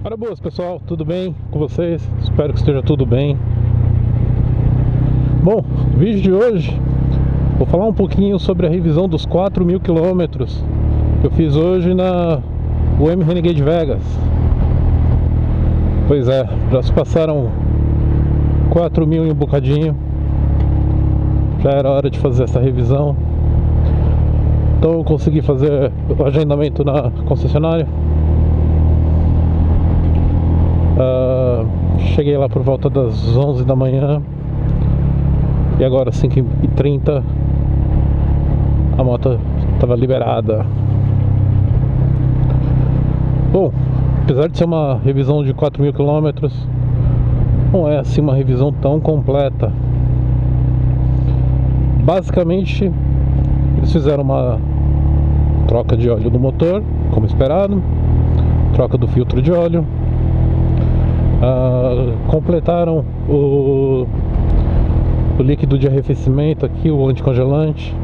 Para boas, pessoal, tudo bem com vocês? Espero que esteja tudo bem. Bom, no vídeo de hoje vou falar um pouquinho sobre a revisão dos 4.000 quilômetros que eu fiz hoje na UM Renegade Vegas. Pois é, já se passaram 4.000 e um bocadinho. Já era hora de fazer essa revisão. Então eu consegui fazer o agendamento na concessionária. Cheguei lá por volta das 11 da manhã. E agora 5h30 a moto estava liberada. Bom, apesar de ser uma revisão de 4.000 quilômetros, não é assim uma revisão tão completa. Basicamente eles fizeram uma troca de óleo do motor, como esperado, troca do filtro de óleo, completaram o líquido de arrefecimento aqui, o anticongelante,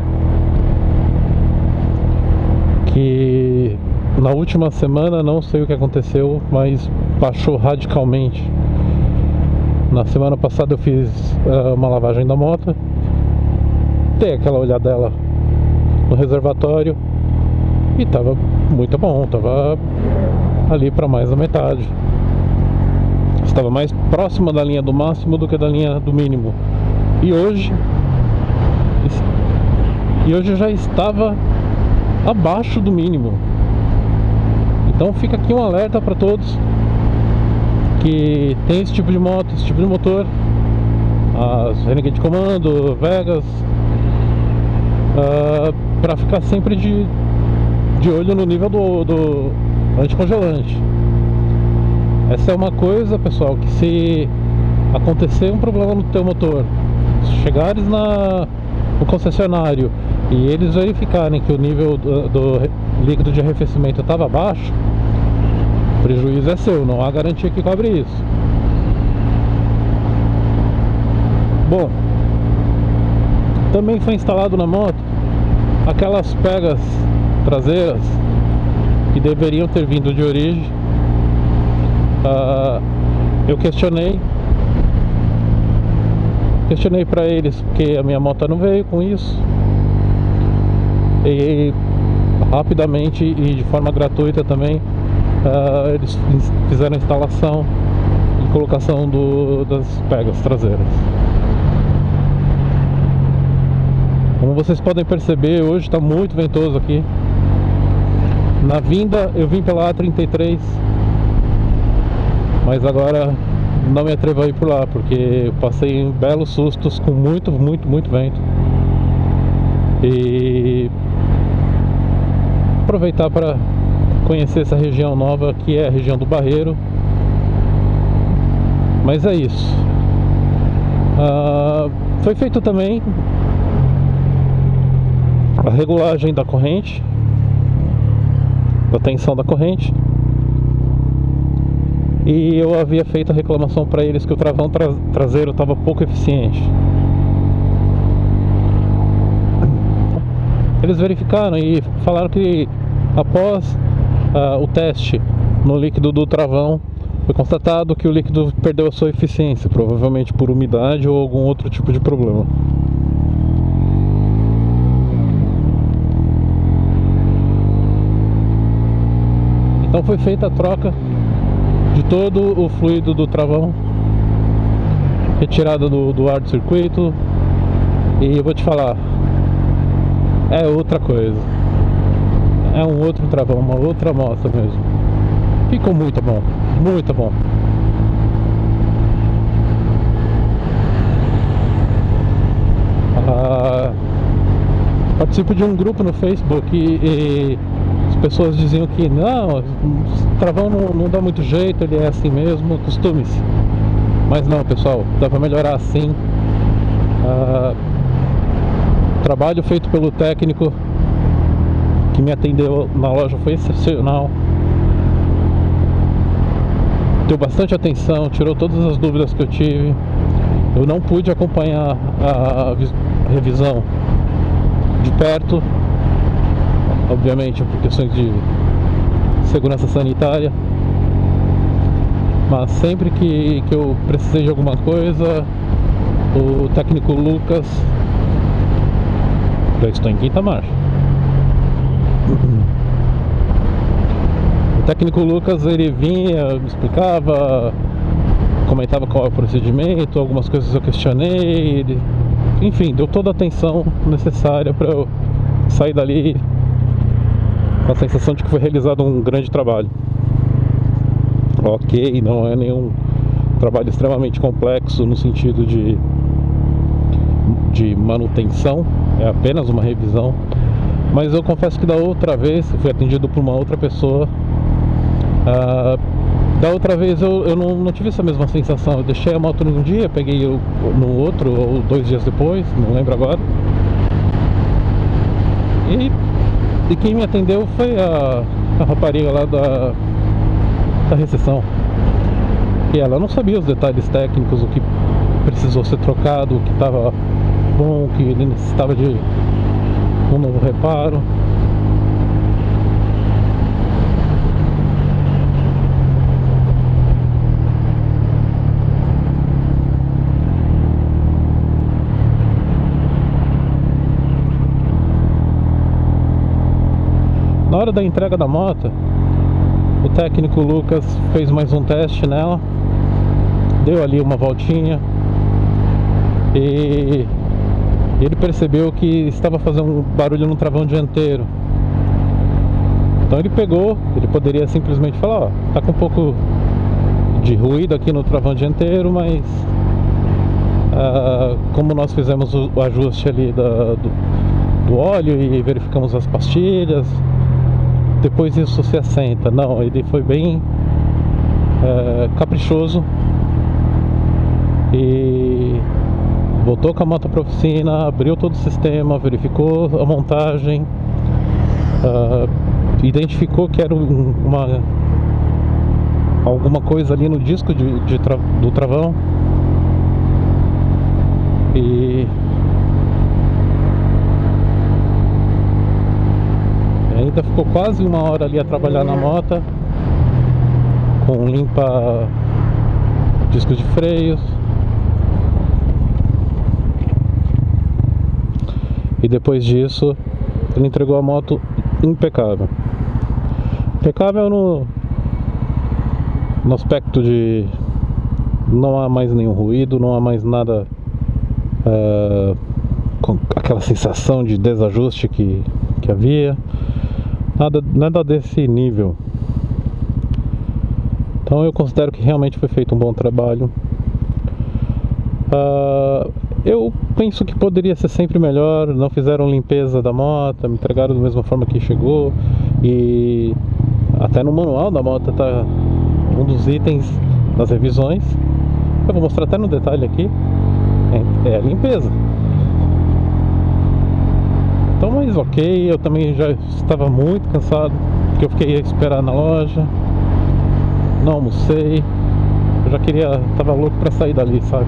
que na última semana, não sei o que aconteceu, mas baixou radicalmente. Na semana passada eu fiz uma lavagem da moto, dei aquela olhadela no reservatório e tava muito bom, tava ali para mais da metade. Estava mais próxima da linha do máximo do que da linha do mínimo. E hoje já estava abaixo do mínimo. Então fica aqui um alerta para todos que tem esse tipo de moto, esse tipo de motor, as Renegade Commando, Vegas, para ficar sempre de olho no nível do anticongelante. Essa é uma coisa, pessoal, que se acontecer um problema no teu motor, se chegares no concessionário e eles verificarem que o nível do líquido de arrefecimento estava baixo, o prejuízo é seu, não há garantia que cobre isso. Bom, também foi instalado na moto aquelas pegas traseiras que deveriam ter vindo de origem. Eu questionei para eles porque a minha moto não veio com isso, e rapidamente e de forma gratuita também eles fizeram a instalação e colocação das pegas traseiras. Como vocês podem perceber, hoje está muito ventoso aqui. Na vinda eu vim pela A33, mas agora não me atrevo a ir por lá, porque eu passei em belos sustos com muito vento. E aproveitar para conhecer essa região nova, que é a região do Barreiro. Mas é isso. Foi feito também a regulagem da corrente, da tensão da corrente. E eu havia feito a reclamação para eles que o travão traseiro estava pouco eficiente. Eles verificaram e falaram que após o teste no líquido do travão, foi constatado que o líquido perdeu a sua eficiência, provavelmente por umidade ou algum outro tipo de problema. Então foi feita a troca de todo o fluido do travão, retirada do ar do circuito. E eu vou te falar, é outra coisa, é um outro travão, uma outra moto mesmo. Ficou muito bom, muito bom. Participo de um grupo no Facebook e as pessoas diziam que não, o travão não dá muito jeito, ele é assim mesmo, acostume-se. Mas não, pessoal, dá pra melhorar sim. O trabalho feito pelo técnico que me atendeu na loja foi excepcional. Deu bastante atenção, tirou todas as dúvidas que eu tive. Eu não pude acompanhar a revisão de perto, obviamente por questões de segurança sanitária. Mas sempre que eu precisei de alguma coisa, o técnico Lucas, já estou em quinta marcha. O técnico Lucas, ele vinha, me explicava, comentava qual é o procedimento, algumas coisas eu questionei, ele, enfim, deu toda a atenção necessária para eu sair dali com a sensação de que foi realizado um grande trabalho. Ok, não é nenhum trabalho extremamente complexo no sentido de manutenção, é apenas uma revisão. Mas eu confesso que da outra vez, eu fui atendido por uma outra pessoa. Da outra vez eu não tive essa mesma sensação. Eu deixei a moto num dia, peguei no outro, ou 2 dias depois, não lembro agora. E quem me atendeu foi a rapariga lá da recepção. E ela não sabia os detalhes técnicos, o que precisou ser trocado, o que estava bom, o que ele necessitava de um novo reparo. Na hora da entrega da moto, o técnico Lucas fez mais um teste nela, deu ali uma voltinha e ele percebeu que estava fazendo um barulho no travão dianteiro. Então ele pegou, ele poderia simplesmente falar, ó, tá com um pouco de ruído aqui no travão dianteiro, mas como nós fizemos o ajuste ali do óleo e verificamos as pastilhas, depois isso se assenta. Não, ele foi bem caprichoso e voltou com a moto para a oficina, abriu todo o sistema, verificou a montagem, identificou que era alguma coisa ali no disco do travão e ainda ficou quase 1 hora ali a trabalhar na moto, com limpa discos de freios. E depois disso, ele entregou a moto impecável. Impecável no aspecto de não há mais nenhum ruído, não há mais nada com aquela sensação de desajuste que havia. Nada desse nível. Então eu considero que realmente foi feito um bom trabalho. Eu penso que poderia ser sempre melhor. Não fizeram limpeza da moto, me entregaram da mesma forma que chegou. E até no manual da moto tá um dos itens das revisões. Eu vou mostrar até no detalhe aqui. É a limpeza. Então, mas ok, eu também já estava muito cansado, porque eu fiquei a esperar na loja, não almocei, eu já tava louco pra sair dali, sabe?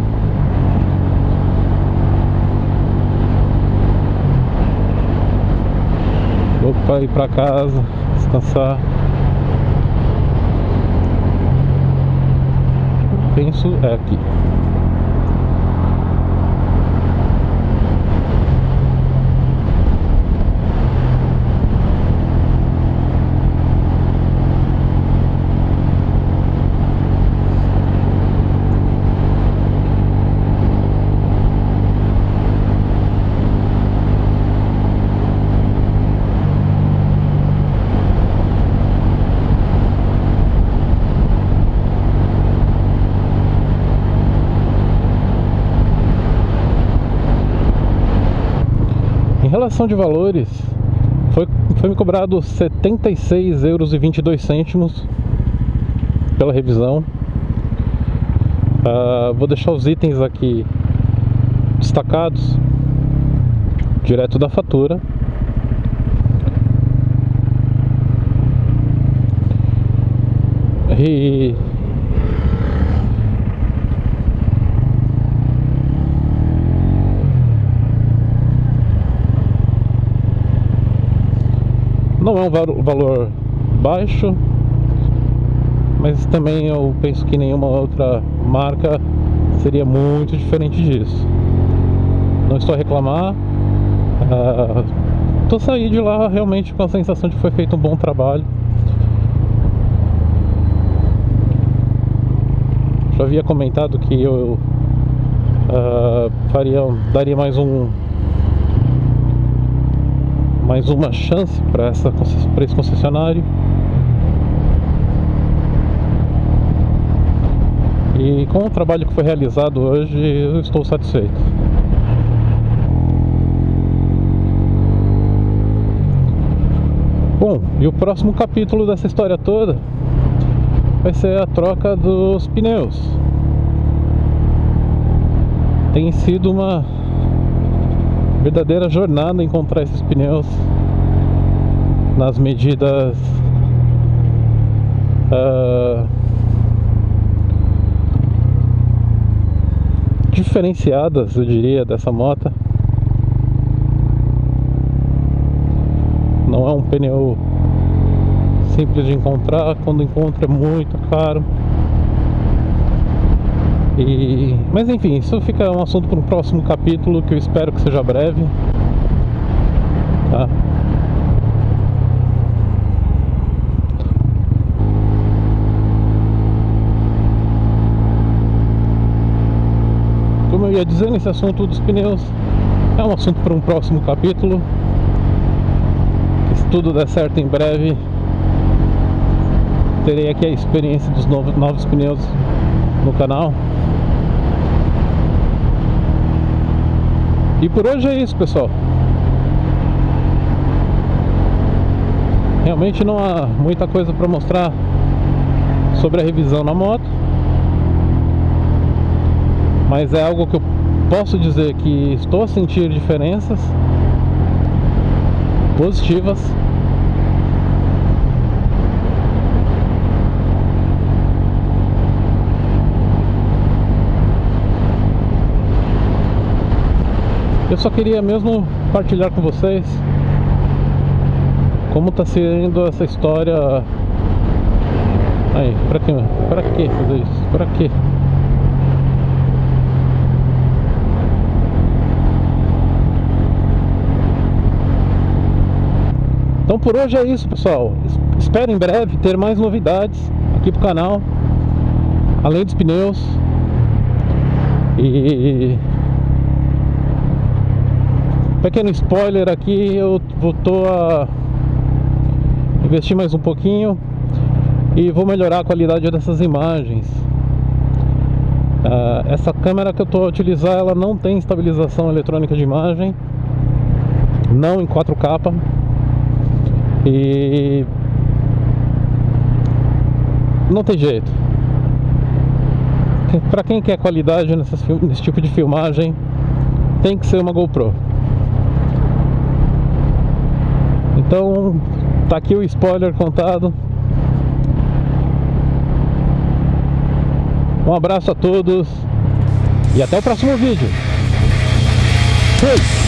Louco pra ir pra casa, descansar. Penso aqui. Em relação de valores, foi me cobrado R$ 76,22 pela revisão. Vou deixar os itens aqui destacados direto da fatura. E não é um valor baixo, mas também eu penso que nenhuma outra marca seria muito diferente disso. Não estou a reclamar. Tô saindo de lá realmente com a sensação de que foi feito um bom trabalho. Já havia comentado que eu daria mais uma chance para esse concessionário. E com o trabalho que foi realizado hoje, eu estou satisfeito. Bom, e o próximo capítulo dessa história toda vai ser a troca dos pneus. Tem sido uma verdadeira jornada encontrar esses pneus nas medidas diferenciadas, eu diria, dessa moto. Não é um pneu simples de encontrar, quando encontra é muito caro. Mas enfim, isso fica um assunto para um próximo capítulo, que eu espero que seja breve, tá? Como eu ia dizendo, esse assunto dos pneus é um assunto para um próximo capítulo. Se tudo der certo em breve, terei aqui a experiência dos novos pneus no canal. E por hoje é isso, pessoal. Realmente não há muita coisa para mostrar sobre a revisão na moto, mas é algo que eu posso dizer que estou a sentir diferenças positivas. Eu só queria mesmo partilhar com vocês como está sendo essa história. Aí, pra que fazer isso? Pra quê? Então por hoje é isso, pessoal. Espero em breve ter mais novidades aqui pro canal, além dos pneus. E pequeno spoiler aqui, eu tô a investir mais um pouquinho e vou melhorar a qualidade dessas imagens. Essa câmera que eu estou a utilizar, ela não tem estabilização eletrônica de imagem, não em 4K. E não tem jeito. Para quem quer qualidade nesse tipo de filmagem, tem que ser uma GoPro. Então, tá aqui o spoiler contado. Um abraço a todos e até o próximo vídeo. Fui!